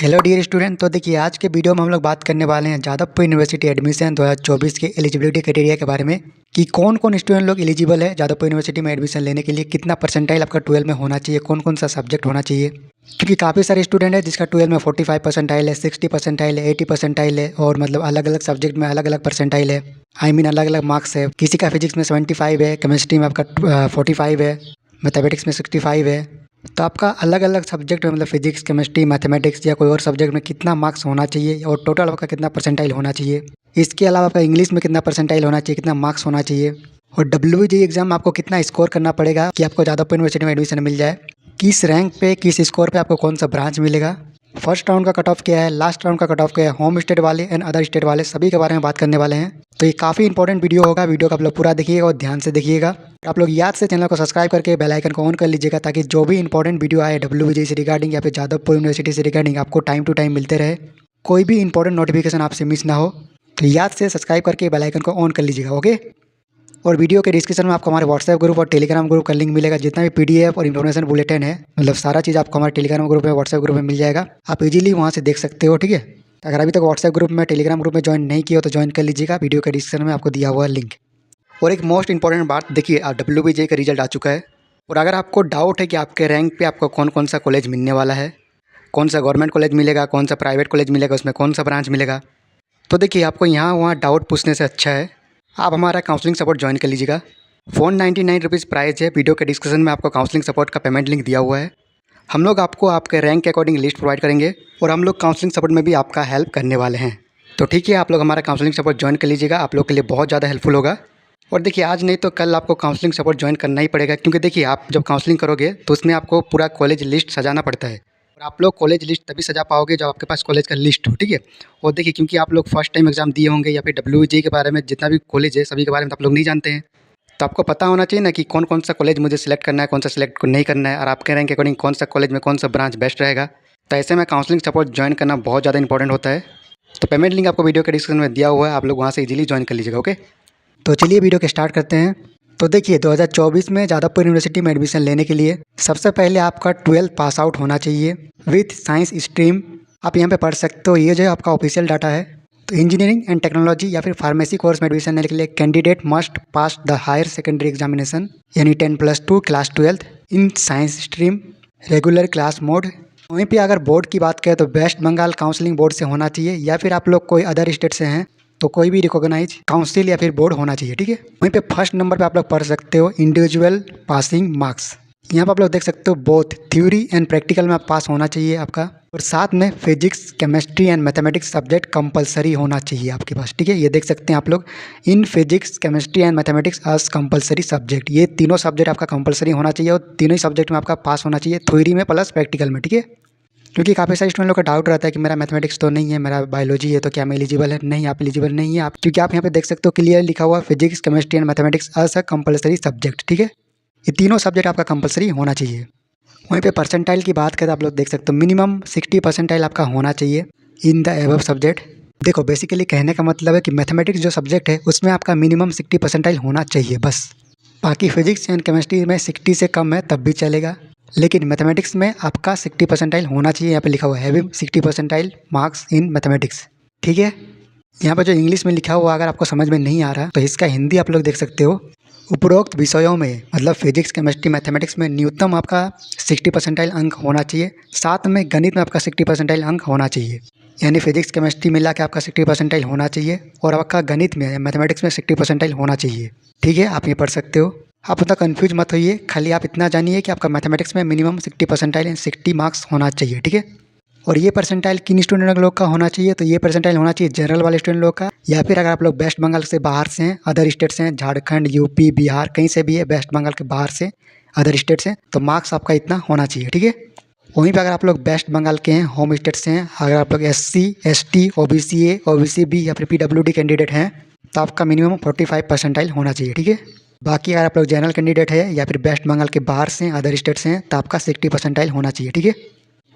Hello dear student. तो देखिए आज के वीडियो में हम लोग बात करने वाले हैं जादवपुर यूनिवर्सिटी एडमिशन 2024 के एलिजिबिलिटी क्राइटेरिया के बारे में कि कौन कौन स्टूडेंट लोग एलिजिबल है जादवपुर यूनिवर्सिटी में एडमिशन लेने के लिए, कितना परसेंटाइल आपका 12 में होना चाहिए, कौन कौन सा सब्जेक्ट होना चाहिए। क्योंकि काफ़ी सारे स्टूडेंट है जिसका 12 में 45 परसेंटाइल है, 60 परसेंटाइल है, 80 परसेंटाइल है और मतलब अलग अलग सब्जेक्ट में अलग अलग परसेंटाइल है। अलग अलग मार्क्स है। किसी का फिजिक्स में 75 है, केमिस्ट्री में आपका 45 है, मैथमेटिक्स में 65 है। तो आपका अलग अलग सब्जेक्ट में मतलब फिजिक्स, केमिस्ट्री, मैथमेटिक्स या कोई और सब्जेक्ट में कितना मार्क्स होना चाहिए और टोटल आपका कितना परसेंटाइल होना चाहिए। इसके अलावा आपका इंग्लिश में कितना परसेंटाइल होना चाहिए, कितना मार्क्स होना चाहिए और WJ एग्जाम आपको कितना स्कोर करना पड़ेगा कि आपको जादवपुर यूनिवर्सिटी में एडमिशन मिल जाए। किस रैंक पे, किस स्कोर पे आपको कौन सा ब्रांच मिलेगा, फर्स्ट राउंड का कट ऑफ क्या है, लास्ट राउंड का कट ऑफ क्या है, होम स्टेट वाले एंड अदर स्टेट वाले सभी के बारे में बात करने वाले हैं। तो ये काफ़ी इंपॉर्टेंट वीडियो होगा। वीडियो को आप लोग पूरा देखिएगा और ध्यान से देखिएगा। आप लोग याद से चैनल को सब्सक्राइब करके बेल आइकन को ऑन कर लीजिएगा ताकि जो भी इंपॉर्टेंट वीडियो आए WJ से रिगार्डिंग या फिर जादवपुर यूनिवर्सिटी से रिगार्डिंग आपको टाइम टू टाइम मिलते रहे, कोई भी इंपॉर्टेंट नोटिफिकेशन आपसे मिस ना हो। तो याद से सब्सक्राइब करके बेल आइकन को ऑन कर लीजिएगा, ओके। और वीडियो के डिस्क्रिप्शन में आपको हमारे व्हाट्सएप ग्रुप और टेलीग्राम ग्रुप का लिंक मिलेगा। जितना भी PDF और इन्फॉर्मेशन बुलेटिन है, मतलब सारा चीज़ आपको हमारे टेलीग्राम ग्रुप में, व्हाट्सएप ग्रुप में मिल जाएगा। आप इजीली वहाँ से देख सकते हो, ठीक है। अगर अभी तक व्हाट्सएप ग्रुप में, टेलीग्राम ग्रुप में ज्वाइन नहीं किया हो तो ज्वाइन कर लीजिएगा। वीडियो के डिस्क्रिप्शन में आपको दिया हुआ लिंक। और एक मोस्ट इंपॉर्टेंट बात देखिए, WBJ का रिजल्ट आ चुका है और अगर आपको डाउट है कि आपके रैंक पे आपको कौन कौन सा कॉलेज मिलने वाला है, कौन सा गवर्नमेंट कॉलेज मिलेगा, कौन सा प्राइवेट कॉलेज मिलेगा, उसमें कौन सा ब्रांच मिलेगा, तो देखिए आपको यहाँ वहाँ डाउट पूछने से अच्छा है आप हमारा काउंसलिंग सपोर्ट ज्वाइन कर लीजिएगा। 499 रुपीज़ प्राइस है। वीडियो के डिस्क्रिप्शन में आपको काउंसलिंग सपोर्ट का पेमेंट लिंक दिया हुआ है। हम लोग आपको आपके रैंक के अकॉर्डिंग लिस्ट प्रोवाइड करेंगे और हम लोग काउंसलिंग सपोर्ट में भी आपका हेल्प करने वाले हैं। तो ठीक है, आप लोग हमारा काउंसलिंग सपोर्ट ज्वाइन कर लीजिएगा। आप लोग के लिए बहुत ज़्यादा हेल्पफुल होगा। और देखिए आज नहीं तो कल आपको काउंसलिंग सपोर्ट ज्वाइन करना ही पड़ेगा, क्योंकि देखिए आप जब काउंसलिंग करोगे तो उसमें आपको पूरा कॉलेज लिस्ट सजाना पड़ता है और आप लोग कॉलेज लिस्ट तभी सजा पाओगे जब आपके पास कॉलेज का लिस्ट हो, ठीक है। और देखिए क्योंकि आप लोग फर्स्ट टाइम एग्जाम दिए होंगे या फिर WBJ के बारे में, जितना भी कॉलेज है सभी के बारे में आप लोग नहीं जानते हैं, तो आपको पता होना चाहिए ना कि कौन कौन सा कॉलेज मुझे सिलेक्ट करना है, कौन सा सिलेक्ट नहीं करना है और आपके रैंक के अकॉर्डिंग कौन सा कॉलेज में कौन सा ब्रांच बेस्ट रहेगा। तो ऐसे में काउंसलिंग सपोर्ट ज्वाइन करना बहुत ज़्यादा इंपॉर्टेंट होता है। तो पेमेंट लिंक आपको वीडियो के डिस्क्रिप्शन में दिया हुआ है, आप लोग वहाँ से इजीली ज्वाइन कर लीजिएगा, ओके। तो चलिए वीडियो के स्टार्ट करते हैं। तो देखिए 2024 में जादवपुर यूनिवर्सिटी में एडमिशन लेने के लिए सबसे पहले आपका 12 पास आउट होना चाहिए विथ साइंस स्ट्रीम। आप यहाँ पे पढ़ सकते हो, ये जो आपका ऑफिशियल डाटा है। तो इंजीनियरिंग एंड टेक्नोलॉजी या फिर फार्मेसी कोर्स में एडमिशन लेने के लिए candidate must pass the higher secondary examination यानी 10+2 class 12 in science stream regular class mode. वहीं पे अगर बोर्ड की बात करें तो वेस्ट बंगाल काउंसलिंग बोर्ड से होना चाहिए या फिर आप लोग कोई अदर स्टेट से हैं तो कोई भी रिकॉग्नाइज काउंसिल या फिर बोर्ड होना चाहिए, ठीक है। वहीं पे फर्स्ट नंबर पे आप लोग पढ़ सकते हो इंडिविजुअल पासिंग मार्क्स। यहाँ पर आप लोग देख सकते हो बोथ थ्योरी एंड प्रैक्टिकल में आप पास होना चाहिए आपका, और साथ में physics, chemistry and mathematics subject compulsory होना चाहिए आपके पास, ठीक है। ये देख सकते हैं आप लोग, in physics, chemistry and mathematics as compulsory subject. ये तीनों सब्जेक्ट आपका कंपलसरी होना चाहिए और तीनों ही सब्जेक्ट में आपका पास होना चाहिए, थ्योरी में प्लस प्रैक्टिकल में, ठीक है। क्योंकि काफ़ी सारे स्टूडेंट लोग का डाउट रहता है कि मेरा मैथमेटिक्स तो नहीं है, मेरा बायोलॉजी है, तो क्या मैं एलिजिबल है। नहीं, आप एलिजिबल नहीं है आप, क्योंकि आप यहाँ पे देख सकते हो क्लियर लिखा हुआ physics, chemistry and mathematics as a compulsory subject, ठीक है। ये तीनों सब्जेक्ट आपका कंपलसरी होना चाहिए। वहीं पे परसेंटाइल की बात करें तो आप लोग देख सकते हो मिनिमम 60 परसेंटाइल आपका होना चाहिए इन द एबव सब्जेक्ट। देखो बेसिकली कहने का मतलब है कि मैथमेटिक्स जो सब्जेक्ट है उसमें आपका मिनिमम 60 परसेंटाइल होना चाहिए बस। बाकी फिजिक्स एंड केमिस्ट्री में 60 से कम है तब भी चलेगा, लेकिन मैथमेटिक्स में आपका 60 परसेंटाइल होना चाहिए। यहाँ पे लिखा हुआ है having 60 percentile marks in mathematics, ठीक है। यहाँ पर जो इंग्लिश में लिखा हुआ अगर आपको समझ में नहीं आ रहा तो इसका हिंदी आप लोग देख सकते हो। उपरोक्त विषयों में मतलब फिजिक्स, केमिस्ट्री, मैथमेटिक्स में न्यूनतम आपका 60 परसेंटाइल अंक होना चाहिए। साथ में गणित में आपका 60 परसेंटाइल अंक होना चाहिए, यानी फिजिक्स केमिस्ट्री मिला के आपका 60 परसेंटाइल होना चाहिए और आपका गणित में मैथमेटिक्स में 60 परसेंटाइल होना चाहिए, ठीक है। आप ये पढ़ सकते हो। आप उतना कन्फ्यूज मत होइए, खाली आप इतना जानिए कि आपका मैथमेटिक्स में मिनिमम 60 परसेंटाइल एंड 60 मार्क्स होना चाहिए, ठीक है। और ये परसेंटाइल किन स्टूडेंट लोग का होना चाहिए, तो ये परसेंटाइल होना चाहिए जनरल वाले स्टूडेंट लोग का, या फिर अगर आप लोग वेस्ट बंगाल से बाहर से हैं, अदर स्टेट से हैं, झारखंड, यूपी, बिहार कहीं से भी है, वेस्ट बंगाल के बाहर से अदर स्टेट से, तो मार्क्स आपका इतना होना चाहिए, ठीक है। वहीं पर अगर आप लोग वेस्ट बंगाल के हैं, होम स्टेट से हैं, अगर आप लोग SC, ST, OBC A, OBC B या फिर PWD कैंडिडेट हैं तो आपका मिनिमम 45 परसेंटाइल होना चाहिए, ठीक है। बाकी अगर आप लोग जनरल कैंडिडेट है या फिर वेस्ट बंगाल के बाहर से अदर स्टेट से हैं तो आपका 60 परसेंटाइल होना चाहिए, ठीक है।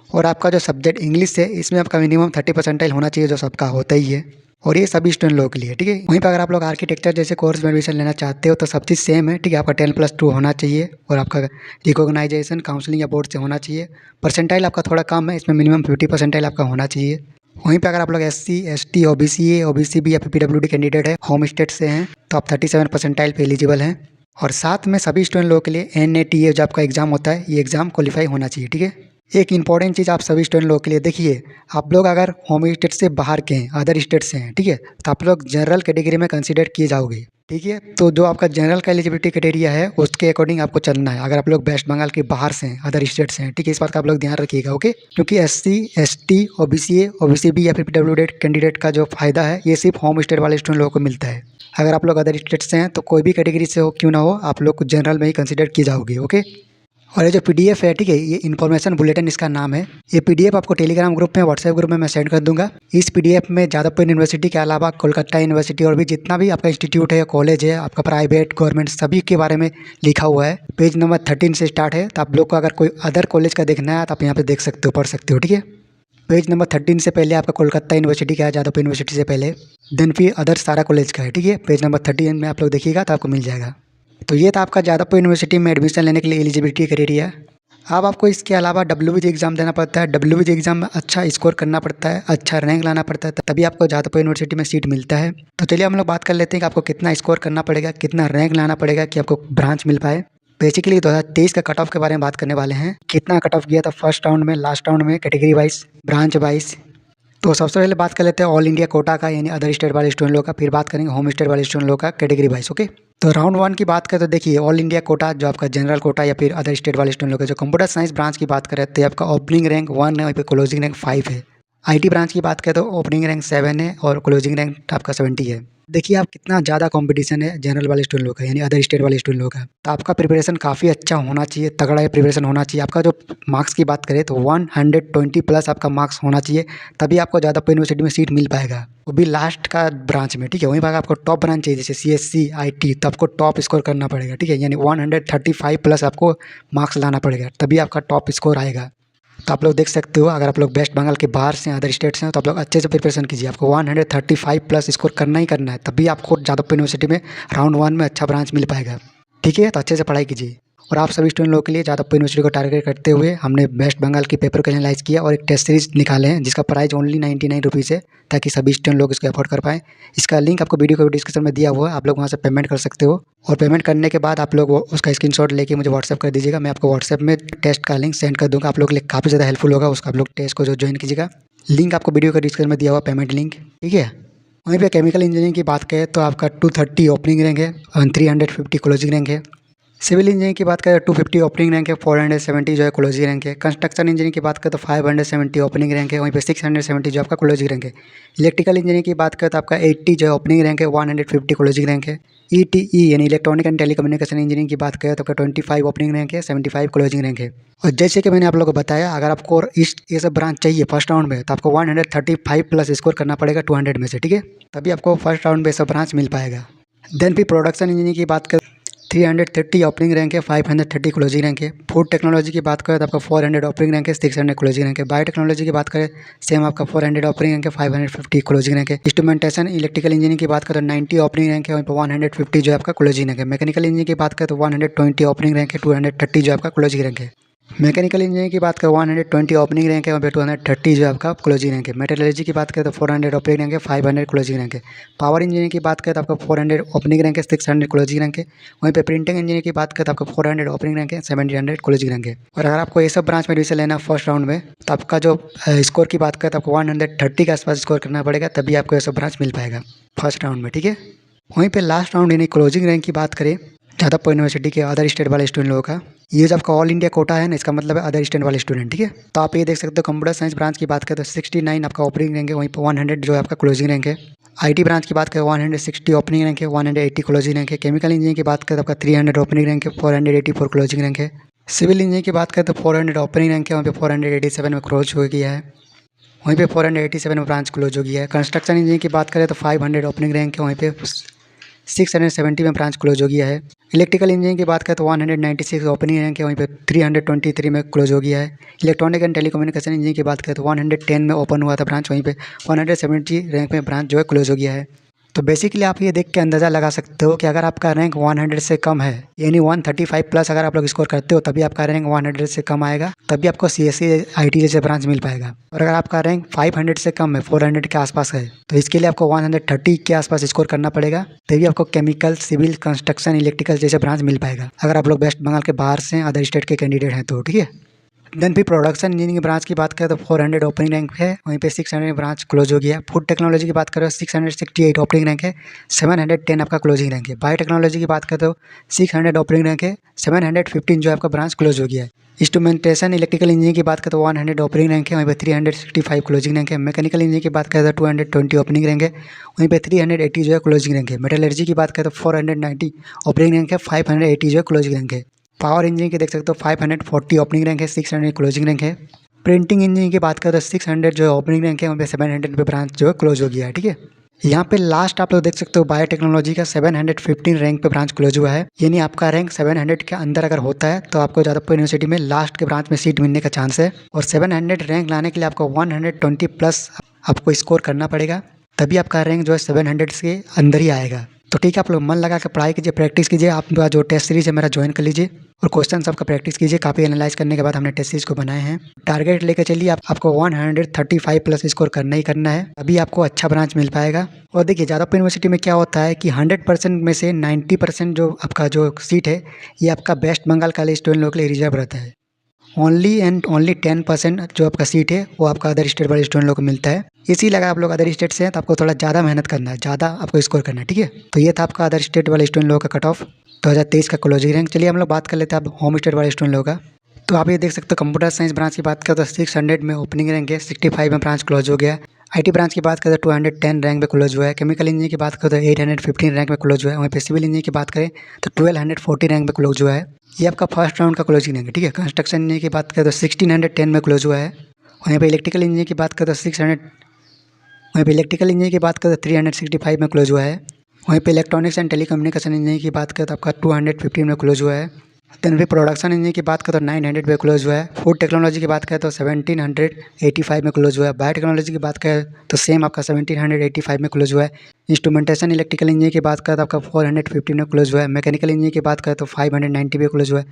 और आपका जो सब्जेक्ट इंग्लिश है इसमें आपका मिनिमम 30 परसेंटाइल होना चाहिए, जो सबका होता ही है, और ये सभी स्टूडेंट लोगों के लिए, ठीक है। वहीं पर अगर आप लोग आर्किटेक्चर जैसे कोर्स में एडमिशन लेना चाहते हो तो सब चीज़ सेम है, ठीक है। आपका 10+2 होना चाहिए और आपका रिकॉग्नाइजेशन काउंसलिंग या बोर्ड से होना चाहिए। परसेंटाइल आपका थोड़ा कम है, इसमें मिनिमम 50 परसेंटाइल आपका होना चाहिए। वहीं पे अगर आप लोग SC ST OBC भी या फिर PWD कैंडिडेट है, होम स्टेट से हैं, तो आप 37 परसेंटाइल पे एलिजिबल हैं। और साथ में सभी स्टूडेंट लोगों के लिए NATA जो आपका एग्जाम होता है, ये एग्जाम क्वालिफाई होना चाहिए, ठीक है। एक इंपॉर्टेंट चीज़ आप सभी स्टूडेंट लोगों के लिए देखिए, आप लोग अगर होम स्टेट से बाहर के हैं, अदर स्टेट से हैं, ठीक है, तो आप लोग जनरल कैटेगरी में कंसीडर किए जाओगे, ठीक है। तो जो आपका जनरल का एलिजिबिलिटी क्राइटेरिया है उसके अकॉर्डिंग आपको चलना है, अगर आप लोग वेस्ट बंगाल के बाहर से हैं, अदर स्टेट से हैं, ठीक है। इस बात का आप लोग ध्यान रखिएगा, ओके। क्योंकि SC ST OBC या फिर PWD कैंडिडेट का जो फायदा है ये सिर्फ होम स्टेट वाले स्टूडेंट लोगों को मिलता है। अगर आप लोग अदर स्टेट से हैं तो कोई भी कैटेगरी से हो क्यों ना हो, आप लोग को जनरल में ही कंसीडर किए जाओगे, ओके। और ये जो PDF है, ठीक है, ये इन्फॉर्मेशन बुलेटिन इसका नाम है। ये PDF आपको टेलीग्राम ग्रुप में, व्हाट्सएप ग्रुप में मैं सेंड कर दूंगा। इस PDF में जादवपुर यूनिवर्सिटी के अलावा कोलकाता यूनिवर्सिटी और भी जितना भी आपका इंस्टीट्यूट है, कॉलेज है, आपका प्राइवेट गवर्नमेंट सभी के बारे में लिखा हुआ है। पेज नंबर 13 से स्टार्ट है, तो आप लोग को अगर कोई अदर कॉलेज का देखना है तो आप यहाँ पे देख सकते हो, पढ़ सकते हो, ठीक है। पेज नंबर 13 से पहले आपका कोलकाता यूनिवर्सिटी का है, जादवपुर यूनिवर्सिटी से पहले, देन फिर अदर सारा कॉलेज का है, ठीक है। पेज नंबर 13 में आप लोग देखिएगा तो आपको मिल जाएगा। तो ये था आपका जादवपुर यूनिवर्सिटी में एडमिशन लेने के लिए एलिजिबिलिटी क्राइटेरिया। अब आपको इसके अलावा WBG एग्ज़ाम देना पड़ता है। WBG एग्ज़ाम में अच्छा स्कोर करना पड़ता है, अच्छा रैंक लाना पड़ता है, तभी आपको जादवपुर यूनिवर्सिटी में सीट मिलता है। तो चलिए हम लोग बात कर लेते हैं कि आपको कितना स्कोर करना पड़ेगा, कितना रैंक लाना पड़ेगा कि आपको ब्रांच मिल पाए। बेसिकली 2023 का कट ऑफ के बारे में बात करने वाले हैं। कितना कट ऑफ गया था फर्स्ट राउंड में, लास्ट राउंड में, कैटेगरी वाइज, ब्रांच वाइज। तो सबसे पहले बात कर लेते हैं ऑल इंडिया कोटा का, यानी अदर स्टेट वाले स्टूडेंट लोग का, फिर बात करेंगे होम स्टेट वाले स्टूडेंट लोग का कैटेगरी वाइज, ओके। तो राउंड 1 की बात करें तो देखिए, ऑल इंडिया कोटा जो आपका जनरल कोटा या फिर अदर स्टेट वाले स्टूडेंट लोग का, जो कंप्यूटर साइंस ब्रांच की बात करें तो आपका ओपनिंग रैंक 1 है और क्लोजिंग रैंक 5 है। IT ब्रांच की बात करें तो ओपनिंग रैंक 7 है और क्लोजिंग रैंक आपका 70 है। देखिए आप कितना ज़्यादा कंपटीशन है जनरल वाले स्टूडेंट लोग का, यानी अदर स्टेट वाले स्टूडेंट लोग का। तो आपका प्रिपरेशन काफ़ी अच्छा होना चाहिए, तगड़ा प्रिपरेशन होना चाहिए। आपका जो मार्क्स की बात करें तो 120 प्लस आपका मार्क्स होना चाहिए, तभी आपको जादवपुर यूनिवर्सिटी में सीट मिल पाएगा, वो भी लास्ट का ब्रांच में, ठीक है। वहीं पर आपको टॉप ब्रांच चाहिए जैसे CSC IT, तो आपको टॉप स्कोर करना पड़ेगा, ठीक है। यानी 135 प्लस आपको मार्क्स लाना पड़ेगा, तभी आपका टॉप स्कोर आएगा। तो आप लोग देख सकते हो, अगर आप लोग वेस्ट बंगाल के बाहर से अदर स्टेट से हैं तो आप लोग अच्छे से प्रिपरेशन कीजिए। आपको 135 प्लस स्कोर करना ही करना है, तभी आपको जादवपुर यूनिवर्सिटी में राउंड 1 में अच्छा ब्रांच मिल पाएगा, ठीक है। तो अच्छे से पढ़ाई कीजिए। और आप सभी स्टूडेंट लोगों के लिए जादवपुर यूनिवर्सिटी को टारगेट करते हुए हमने वेस्ट बंगाल के पेपर को एनालाइज किया और एक टेस्ट सीरीज निकाले हैं जिसका प्राइस ओनली 99 रुपीज़ है, ताकि सभी स्टूडेंट लोग इसको अफोर्ड कर पाएँ। इसका लिंक आपको वीडियो को डिस्क्रिप्शन में दिया हुआ है, आप लोग वहाँ से पेमेंट कर सकते हो। और पेमेंट करने के बाद आप लोग उसका स्क्रीनशॉट लेके मुझे व्हाट्सएप कर दीजिएगा, मैं आपको व्हाट्सएप में टेस्ट का लिंक सेंड कर दूँगा। आप लोग के लिए काफ़ी ज़्यादा हेल्पफुल होगा, उसका आप लोग टेस्ट को जो ज्वाइन कीजिएगा। लिंक आपको वीडियो के डिस्क्रिप्शन में दिया हुआ, पेमेंट लिंक, ठीक है। वहीं पे केमिकल इंजीनियरिंग की बात करें तो आपका 230 ओपनिंग रैंक है और 350 क्लोजिंग रैंक है। सिविल इंजीनियरिंग की बात करें तो 250 ओपनिंग रैंक है, 470 जो है क्लोजिंग रैंक है। कंस्ट्रक्शन इंजीनियरिंग की बात करें तो 570 ओपनिंग रैंक है, वहीं पे 670 जो आपका क्लोजिंग रैंक है। इलेक्ट्रिकल इंजीनियरिंग की बात करें तो आपका 80 जो है ओपनिंग रैंक है, 150 क्लोजिंग रैंक है। ETE यानी इलेक्ट्रॉनिक एंड टेलीकम्युनिकेशन इंजीनियरिंग की बात करें तो आपका 25 ओपनिंग रैंक है, 75 क्लोजिंग रैंक है। और जैसे कि मैंने आप लोगों को बताया, अगर आपको ये सब ब्रांच चाहिए फर्स्ट राउंड में तो आपको 135 प्लस स्कोर करना पड़ेगा 200 में से, ठीक है, तभी आपको फर्स्ट राउंड में सब ब्रांच मिल पाएगा। देन फिर प्रोडक्शन इंजीनियरिंग की बात करें 330 ओपनिंग रैंक है, 530 क्लोजिंग रैंक है। फूड टेक्नोलॉजी की बात करें तो आपका 400 ओपनिंग रैंक है, 600 क्लोजिंग रैंक है। बायोटेक्नोलॉजी की बात करें सेम आपका 400 ओपनिंग रैंक है, 550 क्लोजिंग रैंक है। इंस्ट्रूमेंटेशन इलेक्ट्रिकल इंजीनियरिंग की बात करें तो 90 ओपनिंग रैंक है, वहीं पर 150 जो है आपका क्लोजिंग रैंक है। मैकेनिकल इंजीनियरिंग की बात करें तो 120 ओपनिंग रैंक है, 230 जो आपका क्लोजिंग रैंक है। मैकेनिकल इंजीनियरिंग की बात करें 120 ओपनिंग रैंक है, वहाँ पे 230 जो आपका क्लोजिंग रैंक है। मेटलर्जी की बात करें तो 400 ओपनिंग रैंक है, 500 क्लोजिंग रैंक है। पावर इंजीनियरिंग की बात करें तो आपका 400 ओपनिंग रैंक है, 600 क्लोजिंग रैंक है। वहीं पे प्रिंटिंग इंजीनियरिंग की बात करें तो आपका 400 ओपनिंग रैंक है, 700 क्लोजिंग रैंक है। और अगर आपको ये सब ब्रांच में एडमिशन लेना है फर्स्ट राउंड में तो आपका जो स्कोर की बात करें तो आपको 130 के आसपास स्कोर करना पड़ेगा, तभी आपको ये सब ब्रांच मिल पाएगा फर्स्ट राउंड में, ठीक है। वहीं पे लास्ट राउंड यानी क्लोजिंग रैंक की बात करें जादवपुर यूनिवर्सिटी के अदर स्टेट वाले स्टूडेंट लोगों का, ये जो आपका ऑल इंडिया कोटा है ना, इसका मतलब है अदर स्टेट वाले स्टूडेंट, ठीक है। तो आप ये देख सकते हो, कंप्यूटर साइंस ब्रांच की बात करें तो 69 आपका ओपनिंग रैंक है, वहीं पर 100 जो है आपका क्लोजिंग रैंक है। IT ब्रांच की बात करें 160 ओपनिंग रैंक है, 180 क्लोजिंग रैंक है। केमिकल इंजीनियरिंग की बात करें तो आपका 300 ओपनिंग रैंक है, 484 क्लोजिंग रैंक है। सिविल इंजीनियरिंग की बात करें तो 400 ओपनिंग रैंक है, वहाँ पे 487 में क्लोज हो गया है, वहीं पे 487 में ब्रांच क्लोज हो गया है। कंस्ट्रक्शन इंजीनियरिंग की बात करें तो 500 ओपनिंग रैंक है, वहीं पे 670 में ब्रांच क्लोज हो गया है। इलेक्ट्रिकल इंजीनियरिंग की बात करें तो 196 ओपनिंग रैंक है, वहीं पे 323 में क्लोज हो गया है। इलेक्ट्रॉनिक एंड टेलीकम्युनिकेशन इंजीनियरिंग की बात करें तो 110 में ओपन हुआ था ब्रांच, वहीं पे 170 रैंक में ब्रांच जो है क्लोज हो गया है। तो बेसिकली आप ये देख के अंदाज़ा लगा सकते हो कि अगर आपका रैंक 100 से कम है, यानी 135 प्लस अगर आप लोग स्कोर करते हो, तभी आपका रैंक 100 से कम आएगा, तभी आपको CSE IT जैसे ब्रांच मिल पाएगा। और अगर आपका रैंक 500 से कम है, 400 के आसपास है, तो इसके लिए आपको 130 के आसपास स्कोर करना पड़ेगा, तभी आपको केमिकल, सिविल, कंस्ट्रक्शन, इलेक्ट्रिकल जैसे ब्रांच मिल पाएगा, अगर आप लोग वेस्ट बंगाल के बाहर से अदर स्टेट के कैंडिडेट हैं तो। ठीक है। देन फिर प्रोडक्शन इंजीनियरिंग ब्रांच की बात करें तो 400 ओपनिंग रैंक है, वहीं पे 600 ब्रांच क्लोज हो गया। फूड टेक्नोलॉजी की बात करें तो 668 ओपनिंग रैंक है, 710 आपका क्लोजिंग रैंक है। बायोटेक्नोलॉजी की बात करें तो 600 ओपनिंग रैंक है, 715 जो आपका ब्रांच क्लोज हो गया है। इंस्ट्रूमेंटेशन इलेक्ट्रिकल इंजीनियरिंग की बात करें तो 100 ओपनिंग रैंक है, वहीं पे 365 क्लोजिंग रैंक है। मैकेनिकल इंजीनियरिंग की बात करें तो 220 ओपनिंग रैंक है, वहीं पे 380 जो है क्लोजिंग रैंक है। मेटलर्जी की बात करें तो 490 ओपनिंग रैंक है, 580 जो है क्लोजिंग रैंक है। पावर इंजीनियरिंग की देख सकते हो 540 ओपनिंग रैंक है, 600 क्लोजिंग रैंक है। प्रिंटिंग इंजीनियरिंग की बात करें तो 600 जो है ओपनिंग रैंक है, वहाँ पे 700 पे ब्रांच जो है क्लोज हो गया है। ठीक है। यहाँ पे लास्ट आप लोग देख सकते हो बायोटेक्नोलॉजी का 715 रैंक पे ब्रांच क्लोज हुआ है, यानी आपका रैंक 700 के अंदर अगर होता है तो आपको जादवपुर यूनिवर्सिटी में लास्ट के ब्रांच में सीट मिलने का चांस है। और 700 रैंक लाने के लिए आपको 120 प्लस आपको स्कोर करना पड़ेगा, तभी आपका रैंक जो है 700 से अंदर ही आएगा। तो ठीक है, आप लोग मन लगा कर पढ़ाई कीजिए, प्रैक्टिस कीजिए। आप जो टेस्ट सीरीज है मेरा ज्वाइन कर लीजिए और क्वेश्चन सबका प्रैक्टिस कीजिए। काफ़ी एनालाइज करने के बाद हमने टेस्ट सीरीज को बनाए हैं। टारगेट लेकर चलिए, आपको 135 प्लस स्कोर करना ही करना है, अभी आपको अच्छा ब्रांच मिल पाएगा। और देखिए जादवपुर यूनिवर्सिटी में क्या होता है कि 100% में से 90% जो आपका जो सीट है, ये आपका वेस्ट बंगाल का स्टूडेंट लोगों के लिए रिजर्व रहता है। ओनली एंड ओनली 10% जो आपका सीट है वो आपका अदर स्टेट वाले स्टूडेंट लोग को मिलता है। इसीलिए अगर आप लोग अदर स्टेट से हैं तो आपको थोड़ा ज़्यादा मेहनत करना है, ज़्यादा आपको स्कोर करना है। ठीक है। तो ये था आपका अदर स्टेट वाले स्टूडेंट लोगों का कट ऑफ 2023 का क्लोजिंग रैंक। चलिए हम लोग बात कर लेते हैं अब होम स्टेट वाले स्टूडेंट लोगों का। तो आप ये देख सकते हो कंप्यूटर साइंस ब्रांच की बात करें तो 600 में ओपनिंग रैंक है, 65 में ब्रांच क्लोज हो गया। IT ब्रांच की बात करें तो 210 रैंक में क्लोज हुआ है। केमिकल इंजीनियरिंग की बात करें तो 815 रैंक में क्लोज हुआ है। वहीं पे सिविल इंजीनियरिंग की बात करें तो 1240 रैंक में क्लोज हुआ है। ये आपका फर्स्ट राउंड का क्लोजिंग रैंक है। ठीक है। कंस्ट्रक्शन इंजीनियरिंग की बात करें तो 1610 में क्लोज हुआ है। वहीं पे इलेक्ट्रिकल इंजीनियरिंग की बात करें तो 600, वहीं पे इलेक्ट्रिकल इंजीनियरिंग की बात करें तो 365 में क्लोज हुआ है। वहीं पे इलेक्ट्रॉनिक्स एंड टेलीकम्युनिकेशन इंजीनियरिंग की बात करें तो आपका 215 में क्लोज हुआ है। देन भी प्रोडक्शन इंजीनियरिंग की बात करें तो 900 पे क्लोज हुआ है। फूड टेक्नोलॉजी की बात करें तो 1785 में क्लोज हुआ है। बायोटेक्नोलॉजी की बात करें तो सेम आपका 1785 में क्लोज हुआ है। इंस्ट्रूमेंटेशन इलेक्ट्रिकल इंजीनियरिंग की बात करें तो आपका 415 में क्लोज हुआ है। मैकेनिकल इंजीनियरिंग की बात करें तो 590 पे क्लोज हुआ है।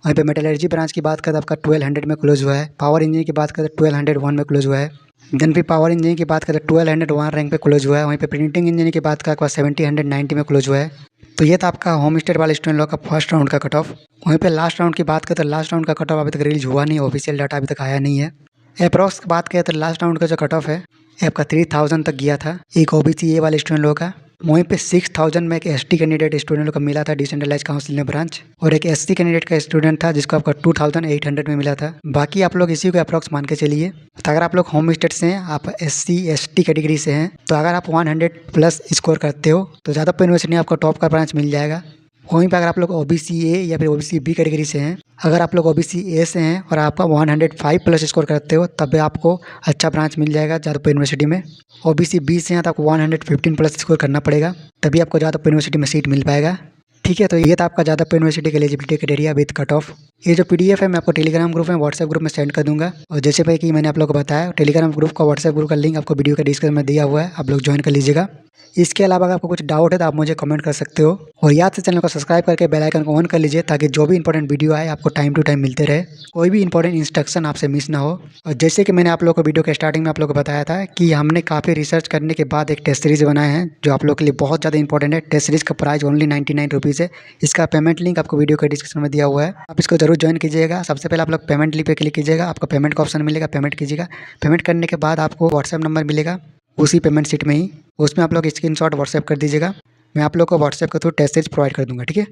वहीं पे मेटलर्जी ब्रांच की बात करें तो आपका 1200 में क्लोज हुआ है। पावर इंजीनियरिंग की बात करें तो 1201 में क्लोज हुआ है। देन फिर पावर इंजीनियरिंग की बात करें तो 1201 रैंक पे क्लोज हुआ है। वहीं पे प्रिंटिंग इंजीनियरिंग की बात करें तो 1790 में क्लोज हुआ है। तो ये था आपका होम स्टेट वाले स्टूडेंट लोग का फर्स्ट राउंड का कट ऑफ। वहीं पे लास्ट राउंड की बात करें तो लास्ट राउंड का कट ऑफ अभी तक रिलीज हुआ नहीं, ऑफिशियल डाटा अभी तक आया नहीं है। अप्रॉक्स बात करें तो लास्ट राउंड का जो कट ऑफ है ये आपका 3000 तक गया था एक OBC ए वाले स्टूडेंट लोगों का। वहीं पे 6000 में एक ST कैंडिडेट स्टूडेंट लोग को मिला था डिसेंट्रलाइज काउंसिल में ब्रांच, और एक SC कैंडिडेट का स्टूडेंट था जिसको आपका 2800 में मिला था। बाकी आप लोग इसी को अप्रॉक्स मान के चलिए। तो अगर आप लोग होम स्टेट से हैं, आप SC ST कैटेगरी से हैं, तो अगर आप 100 प्लस स्कोर करते हो तो जादवपुर यूनिवर्सिटी में आपको टॉप का ब्रांच मिल जाएगा। वहीं पर अगर आप लोग OBC ए या फिर OBC बी कैटेगरी से हैं, अगर आप लोग OBC ए से हैं और आपका 105 प्लस स्कोर करते हो तब आपको अच्छा ब्रांच मिल जाएगा जादवपुर यूनिवर्सिटी में। OBC बी से हैं तो आपको 115 प्लस स्कोर करना पड़ेगा, तभी आपको जादवपुर यूनिवर्सिटी में सीट मिल पाएगा। ठीक है। तो ये था आपका जादवपुर यूनिवर्सिटी के eligibility criteria with cut off. ये जो PDF है मैं आपको टेलीग्राम ग्रुप में, व्हाट्सएप ग्रुप में सेंड कर दूंगा। और जैसे भाई कि मैंने आप लोगों को बताया, टेलीग्राम ग्रुप का व्हाट्सएप ग्रुप का लिंक आपको वीडियो के डिस्क्रिप्शन में दिया हुआ है, आप लोग ज्वाइन कर लीजिएगा। इसके अलावा अगर आपको कुछ डाउट है तो आप मुझे कमेंट कर सकते हो, और याद से चैनल को सब्सक्राइब करके बेल आइकन को ऑन कर लीजिए ताकि जो भी इंपॉर्टेंट वीडियो आए आपको टाइम टू टाइम मिलते रहे, कोई भी इंपॉर्टेंट इंस्ट्रक्शन आपसे मिस ना हो। और जैसे कि मैंने आप लोगों को वीडियो के स्टार्टिंग में आप लोगों को बताया था कि हमने काफ़ी रिसर्च करने के बाद एक टेस्ट सीरीज बनाए हैं जो आप लोगों के लिए बहुत ज़्यादा इंपॉर्टेंट है। टेस्ट सीरीज का प्राइस ओनली 99 रुपीज़ है। इसका पेमेंट लिंक आपको वीडियो के डिस्क्रिप्शन में दिया हुआ है, आप इसको जरूर ज्वाइन कीजिएगा। सबसे पहले आप लोग पेमेंट लिंक पे क्लिक कीजिएगा, आपको पेमेंट का ऑप्शन मिलेगा, पेमेंट कीजिएगा। पेमेंट करने के बाद आपको व्हाट्सएप नंबर मिलेगा उसी पेमेंट शीट में ही, उसमें आप लोग स्क्रीनशॉट व्हाट्सएप कर दीजिएगा। मैं आप लोग को व्हाट्सएप के थ्रू टेस्ट सीरीज प्रोवाइड कर दूंगा। ठीक है।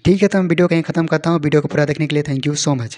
ठीक है, तो मैं वीडियो कहीं ख़त्म करता हूँ। वीडियो को पूरा देखने के लिए थैंक यू सो मच।